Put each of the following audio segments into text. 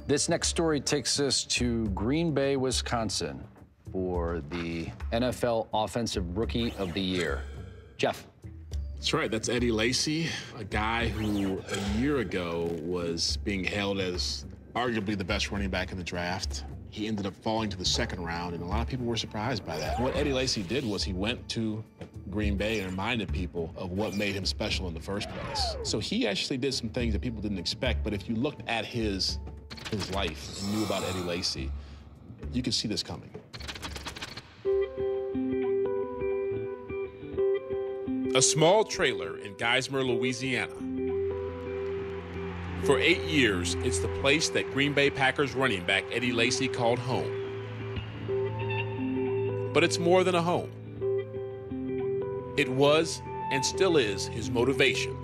This next story takes us to Green Bay, Wisconsin for the NFL Offensive Rookie of the Year. Jeff. That's right. That's Eddie Lacy, a guy who a year ago was being hailed as arguably the best running back in the draft. He ended up falling to the second round, and a lot of people were surprised by that. What Eddie Lacy did was he went to Green Bay and reminded people of what made him special in the first place. So he actually did some things that people didn't expect, but if you looked at his life and knew about Eddie Lacy, you could see this coming. A small trailer in Geismar, Louisiana. For 8 years, it's the place that Green Bay Packers running back Eddie Lacy called home. But it's more than a home. It was, and still is, his motivation.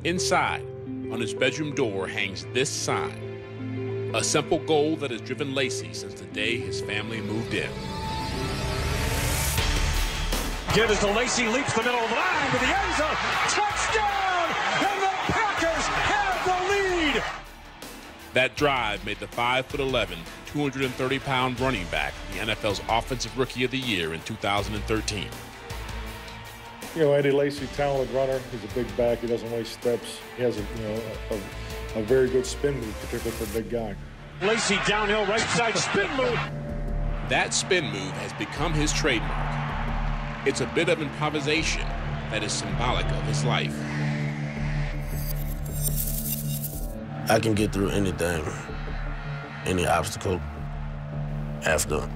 Inside, on his bedroom door, hangs this sign. A simple goal that has driven Lacy since the day his family moved in. Give as the Lacy leaps the middle of the line to the end zone. Touchdown! And the Packers have the lead! That drive made the 5'11", 230-pound running back the NFL's Offensive Rookie of the Year in 2013. You know, Eddie Lacy, talented runner. He's a big back. He doesn't waste steps. He has a very good spin move, particularly for a big guy. Lacy downhill right side spin move. That spin move has become his trademark. It's a bit of improvisation that is symbolic of his life. I can get through anything, any obstacle after,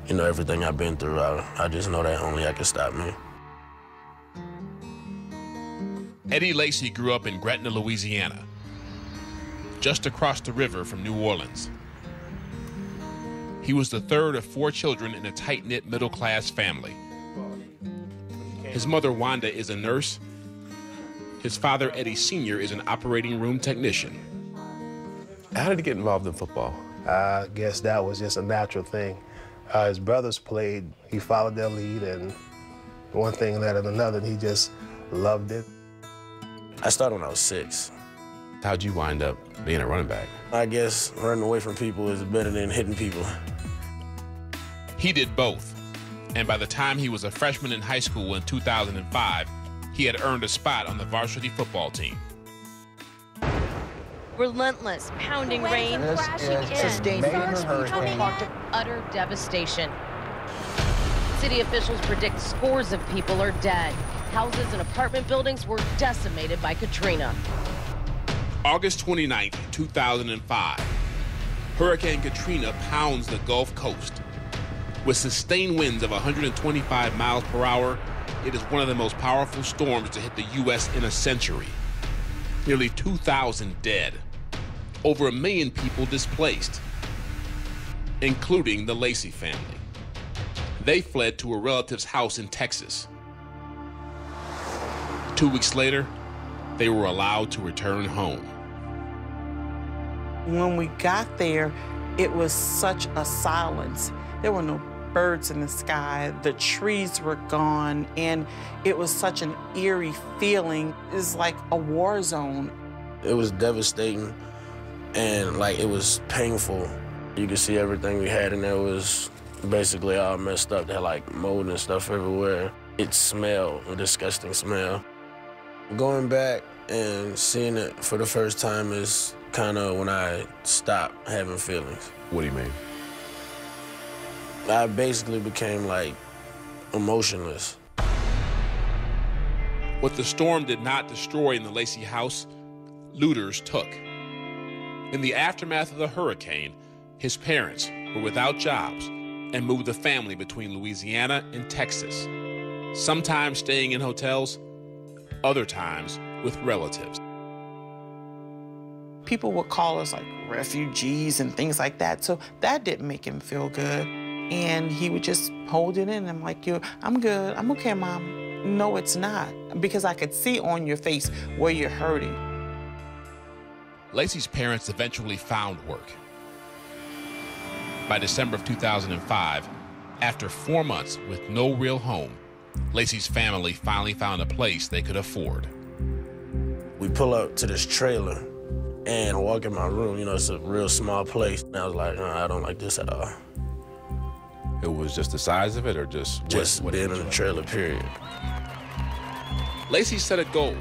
everything I've been through. I just know that only I can stop me. Eddie Lacy grew up in Gretna, Louisiana, just across the river from New Orleans. He was the third of 4 children in a tight-knit middle-class family. His mother, Wanda, is a nurse. His father, Eddie Sr., is an operating room technician. How did he get involved in football? I guess that was just a natural thing. His brothers played, he followed their lead, and one thing led to another, and he just loved it. I started when I was 6. How'd you wind up being a running back? I guess running away from people is better than hitting people. He did both. And by the time he was a freshman in high school in 2005, he had earned a spot on the varsity football team. Relentless, pounding rain, crashing in, sustained utter devastation. City officials predict scores of people are dead. Houses and apartment buildings were decimated by Katrina. August 29, 2005, Hurricane Katrina pounds the Gulf Coast. With sustained winds of 125 miles per hour, it is one of the most powerful storms to hit the U.S. in a century. Nearly 2,000 dead. Over 1 million people displaced, including the Lacy family. They fled to a relative's house in Texas. 2 weeks later, they were allowed to return home. When we got there, it was such a silence. There were no birds in the sky, the trees were gone, and it was such an eerie feeling. It's like a war zone. It was devastating, and it was painful. You could see everything we had in there was basically all messed up. They had mold and stuff everywhere. It smelled, a disgusting smell. Going back and seeing it for the first time is kind of when I stopped having feelings. What do you mean? I basically became emotionless. What the storm did not destroy in the Lacy house, looters took. In the aftermath of the hurricane, his parents were without jobs and moved the family between Louisiana and Texas, sometimes staying in hotels, other times with relatives. People would call us refugees and things like that, so that didn't make him feel good. And he would just hold it in. I'm like, I'm good, I'm okay, Mom. No, it's not, because I could see on your face where you're hurting. Lacy's parents eventually found work. By December of 2005, after 4 months with no real home, Lacy's family finally found a place they could afford. We pull up to this trailer, and walk in my room. You know, it's a real small place. And I was like, I don't like this at all. It was just the size of it, or just what being in the trailer, period. Lacey set a goal,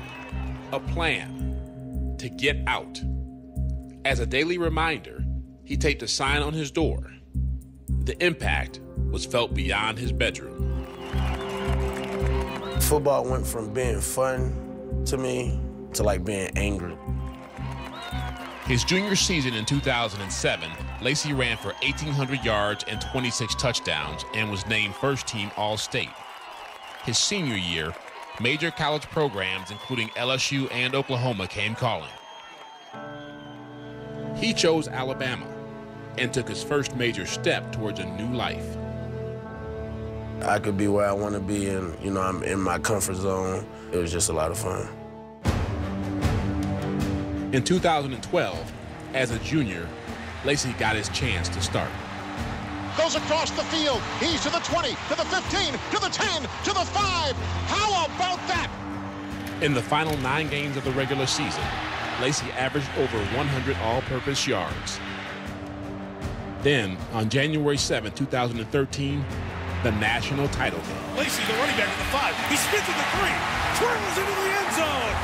a plan, to get out. As a daily reminder, he taped a sign on his door. The impact was felt beyond his bedroom. Football went from being fun to me to like being angry. His junior season in 2007, Lacey ran for 1,800 yards and 26 touchdowns and was named first-team All-State. His senior year, major college programs, including LSU and Oklahoma, came calling. He chose Alabama and took his first major step towards a new life. I could be where I want to be, and you know, I'm in my comfort zone. It was just a lot of fun. In 2012, as a junior, Lacey got his chance to start. Goes across the field. He's to the 20, to the 15, to the 10, to the 5. How about that? In the final 9 games of the regular season, Lacey averaged over 100 all-purpose yards. Then, on January 7, 2013, the national title game. Lacey, the running back at the 5. He spins at the 3. Twirls into the end zone.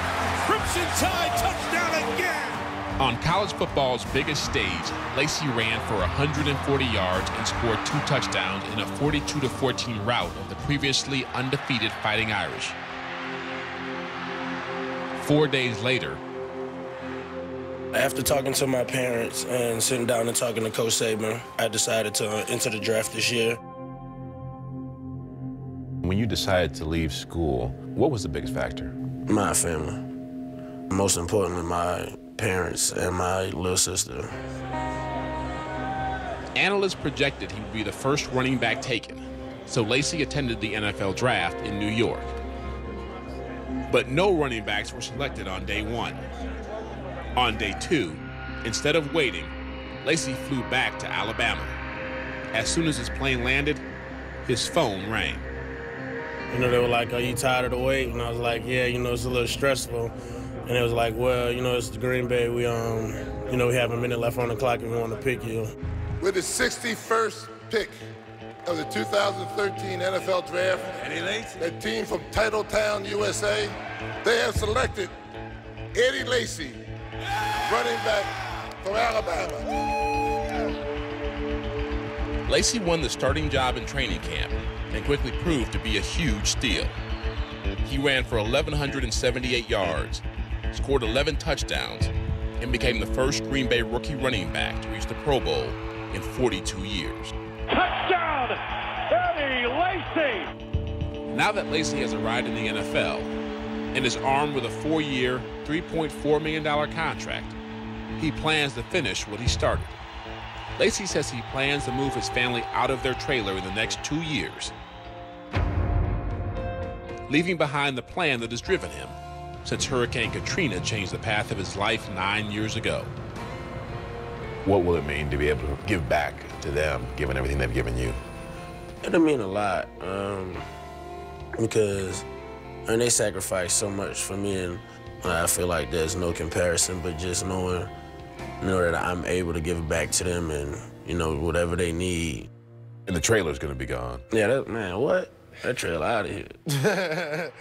Crimson Tide touchdown again. On college football's biggest stage, Lacey ran for 140 yards and scored 2 touchdowns in a 42-14 rout of the previously undefeated Fighting Irish. 4 days later, after talking to my parents and sitting down and talking to Coach Saban, I decided to enter the draft this year. When you decided to leave school, what was the biggest factor? My family. Most importantly, my parents and my little sister. Analysts projected he would be the first running back taken, so Lacey attended the NFL draft in New York. But no running backs were selected on day 1. On day 2, instead of waiting, Lacey flew back to Alabama. As soon as his plane landed, his phone rang. You know, they were like, are you tired of the wait? And I was like, yeah, you know, it's a little stressful. And it was like, well, you know, it's the Green Bay. We, you know, we have a minute left on the clock and we want to pick you. With the 61st pick of the 2013 NFL Draft, that team from Titletown, USA, they have selected Eddie Lacey, running back from Alabama. Lacey won the starting job in training camp and quickly proved to be a huge steal. He ran for 1,178 yards, scored 11 touchdowns, and became the first Green Bay rookie running back to reach the Pro Bowl in 42 years. Touchdown, Eddie Lacey! Now that Lacey has arrived in the NFL and is armed with a 4-year, $3.4 million contract, he plans to finish what he started. Lacey says he plans to move his family out of their trailer in the next 2 years, leaving behind the plan that has driven him since Hurricane Katrina changed the path of his life 9 years ago. What will it mean to be able to give back to them, given everything they've given you? It'll mean a lot, because they sacrificed so much for me, and I feel like there's no comparison, but just knowing that I'm able to give it back to them and, you know, whatever they need. And the trailer's gonna be gone. Yeah, man, what? That trailer out of here.